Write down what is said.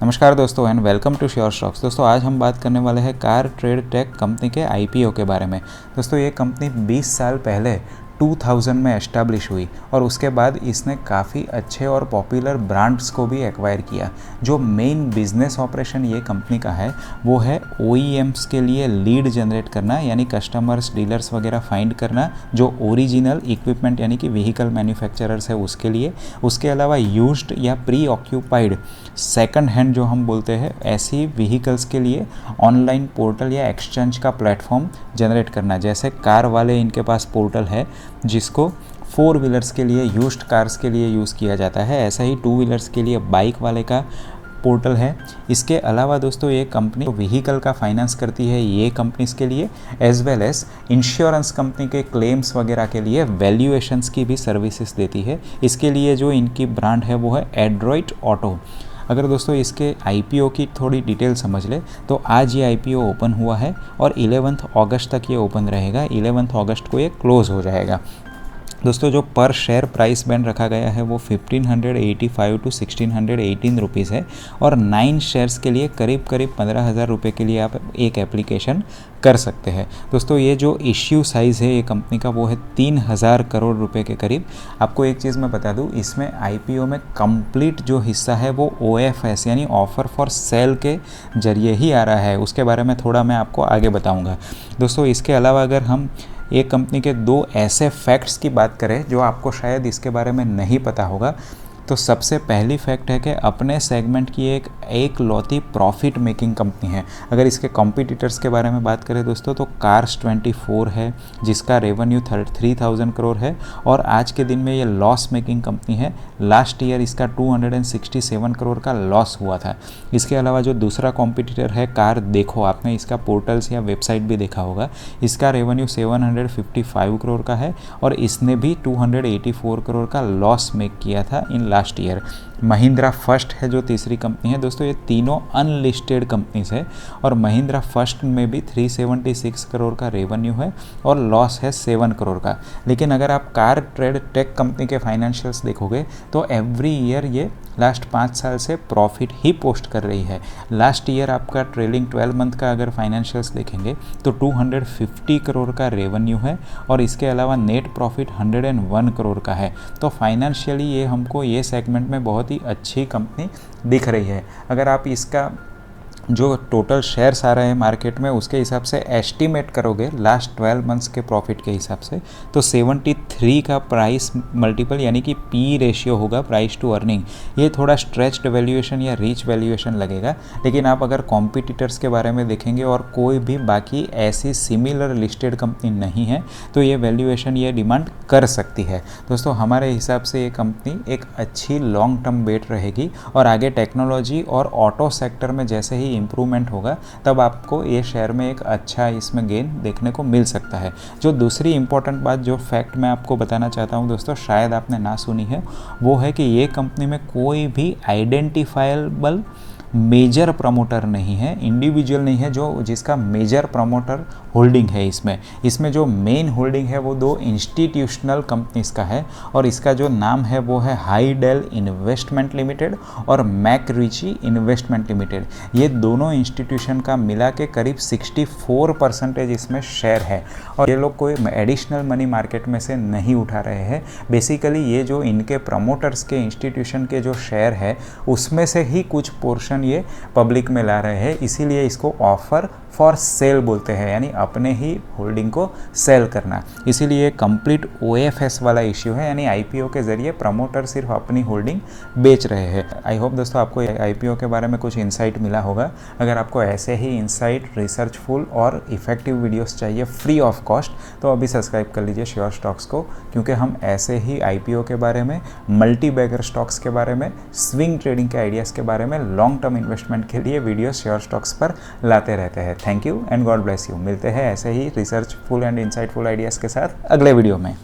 नमस्कार दोस्तों and welcome to sure stocks. दोस्तों आज हम बात करने वाले हैं कार ट्रेड टेक कंपनी के आईपीओ के बारे में। दोस्तों ये कंपनी 20 साल पहले 2000 में एस्टैब्लिश हुई और उसके बाद इसने काफ़ी अच्छे और पॉपुलर ब्रांड्स को भी एक्वायर किया। जो मेन बिजनेस ऑपरेशन ये कंपनी का है वो है OEMs के लिए लीड जनरेट करना, यानी कस्टमर्स डीलर्स वगैरह फाइंड करना जो ओरिजिनल इक्विपमेंट यानी कि व्हीकल मैन्युफैक्चरर्स है उसके लिए। उसके अलावा यूज्ड या प्री ऑक्यूपाइड सेकंड हैंड जो हम बोलते हैं ऐसी व्हीकल्स के लिए ऑनलाइन पोर्टल या एक्सचेंज का प्लेटफॉर्म जनरेट करना। जैसे कार वाले इनके पास पोर्टल है जिसको 4 व्हीलर्स के लिए यूज्ड कार्स के लिए यूज़ किया जाता है, ऐसा ही 2 व्हीलर्स के लिए बाइक वाले का पोर्टल है। इसके अलावा दोस्तों ये कंपनी व्हीकल का फाइनेंस करती है ये कंपनीज के लिए, as well as insurance company के क्लेम्स वगैरह के लिए वैल्यूएशंस की भी सर्विसेज देती है। इसके लिए जो इनकी ब्रांड है वो है एड्रॉइट ऑटो। अगर दोस्तों इसके आईपीओ की थोड़ी डिटेल समझ ले तो आज ये आईपीओ ओपन हुआ है और 11 अगस्त तक ये ओपन रहेगा। 11 अगस्त को ये क्लोज़ हो जाएगा। दोस्तों जो पर शेयर प्राइस बैंड रखा गया है वो 1585 टू 1618 रुपीज़ है और 9 शेयर्स के लिए करीब 15,000 रुपये के लिए आप एक एप्लीकेशन कर सकते हैं। दोस्तों ये जो इश्यू साइज़ है ये कंपनी का वो है 3000 करोड़ रुपए के करीब। आपको एक चीज़ मैं बता दूं, इसमें आईपीओ में कंप्लीट जो हिस्सा है वो OFS यानी ऑफ़र फॉर सेल के जरिए ही आ रहा है। उसके बारे में थोड़ा मैं आपको आगे बताऊँगा। दोस्तों इसके अलावा अगर हम एक कंपनी के 2 ऐसे फैक्ट्स की बात करें जो आपको शायद इसके बारे में नहीं पता होगा, तो सबसे पहली फैक्ट है कि अपने सेगमेंट की एक लौती प्रॉफिट मेकिंग कंपनी है। अगर इसके कॉम्पिटिटर्स के बारे में बात करें दोस्तों तो कार्स 24 है जिसका रेवेन्यू 3000 करोड़ है और आज के दिन में ये लॉस मेकिंग कंपनी है। लास्ट ईयर इसका 267 करोड़ का लॉस हुआ था। इसके अलावा जो दूसरा कॉम्पिटिटर है कार देखो, आपने इसका पोर्टल्स या वेबसाइट भी देखा होगा, इसका रेवेन्यू 755 करोड़ का है और इसने भी 284 करोड़ का लॉस मेक किया था in last year. Mahindra first है जो तीसरी कंपनी है। दोस्तों ये तीनों अनलिस्टेड कंपनीज है और महिंद्रा फर्स्ट में भी 376 करोड़ का रेवेन्यू है और लॉस है 7 करोड़ का। लेकिन अगर आप कार ट्रेड टेक कंपनी के फाइनेंशियल्स देखोगे तो एवरी ईयर ये लास्ट 5 साल से प्रॉफिट ही पोस्ट कर रही है। लास्ट ईयर आपका ट्रेलिंग 12 मंथ का अगर फाइनेंशियल्स देखेंगे तो 250 करोड़ का रेवेन्यू है और इसके अलावा नेट प्रॉफिट 101 करोड़ का है। तो फाइनेंशियली ये हमको ये सेगमेंट में बहुत ही अच्छी कंपनी दिख रही है। अगर आप इसका जो टोटल शेयर्स आ रहे हैं मार्केट में उसके हिसाब से एस्टिमेट करोगे लास्ट 12 मंथ्स के प्रॉफिट के हिसाब से तो 73 का प्राइस मल्टीपल यानी कि पी रेशियो होगा, प्राइस टू अर्निंग। ये थोड़ा स्ट्रेच्ड वैल्यूएशन या रीच वैल्यूएशन लगेगा, लेकिन आप अगर कॉम्पिटिटर्स के बारे में देखेंगे और कोई भी बाकी ऐसी सिमिलर लिस्टेड कंपनी नहीं है तो ये वैल्यूएशन ये डिमांड कर सकती है। दोस्तों हमारे हिसाब से ये कंपनी एक अच्छी लॉन्ग टर्म बेट रहेगी और आगे टेक्नोलॉजी और ऑटो सेक्टर में जैसे ही इम्प्रूवमेंट होगा तब आपको ये शेयर में एक अच्छा इसमें गेन देखने को मिल सकता है। जो दूसरी इंपॉर्टेंट बात जो फैक्ट मैं आपको बताना चाहता हूँ दोस्तों, शायद आपने ना सुनी है, वो है कि ये कंपनी में कोई भी आइडेंटिफाइबल मेजर प्रमोटर नहीं है, इंडिविजुअल नहीं है जो जिसका मेजर प्रमोटर होल्डिंग है। इसमें जो मेन होल्डिंग है वो 2 इंस्टीट्यूशनल कंपनीज का है और इसका जो नाम है वो है हाईडेल इन्वेस्टमेंट लिमिटेड और मैकरिची इन्वेस्टमेंट लिमिटेड। ये दोनों इंस्टीट्यूशन का मिला के करीब 64% इसमें शेयर है और ये लोग कोई एडिशनल मनी मार्केट में से नहीं उठा रहे हैं। बेसिकली ये जो इनके प्रमोटर्स के इंस्टीट्यूशन के जो शेयर है उसमें से ही कुछ पोर्शन ये पब्लिक में ला रहे हैं, इसीलिए इसको ऑफर फॉर सेल बोलते हैं, यानी अपने ही होल्डिंग को सेल करना। इसीलिए कंप्लीट OFS वाला इश्यू है, यानी आईपीओ के जरिए प्रमोटर सिर्फ अपनी होल्डिंग बेच रहे हैं। आई होप दोस्तों आपको आईपीओ के बारे में कुछ इंसाइट मिला होगा। अगर आपको ऐसे ही इंसाइट, रिसर्चफुल और इफेक्टिव वीडियोस चाहिए फ्री ऑफ कॉस्ट तो अभी सब्सक्राइब कर लीजिए श्योर स्टॉक्स को, क्योंकि हम ऐसे ही आईपीओ के बारे में, मल्टी बैगर स्टॉक्स के बारे में, स्विंग ट्रेडिंग के आइडियाज़ के बारे में, लॉन्ग टर्म इन्वेस्टमेंट के लिए वीडियो श्योर स्टॉक्स पर लाते रहते हैं। Thank you and God bless you. मिलते हैं ऐसे ही रिसर्चफुल एंड इंसाइटफुल आइडियाज़ के साथ अगले वीडियो में।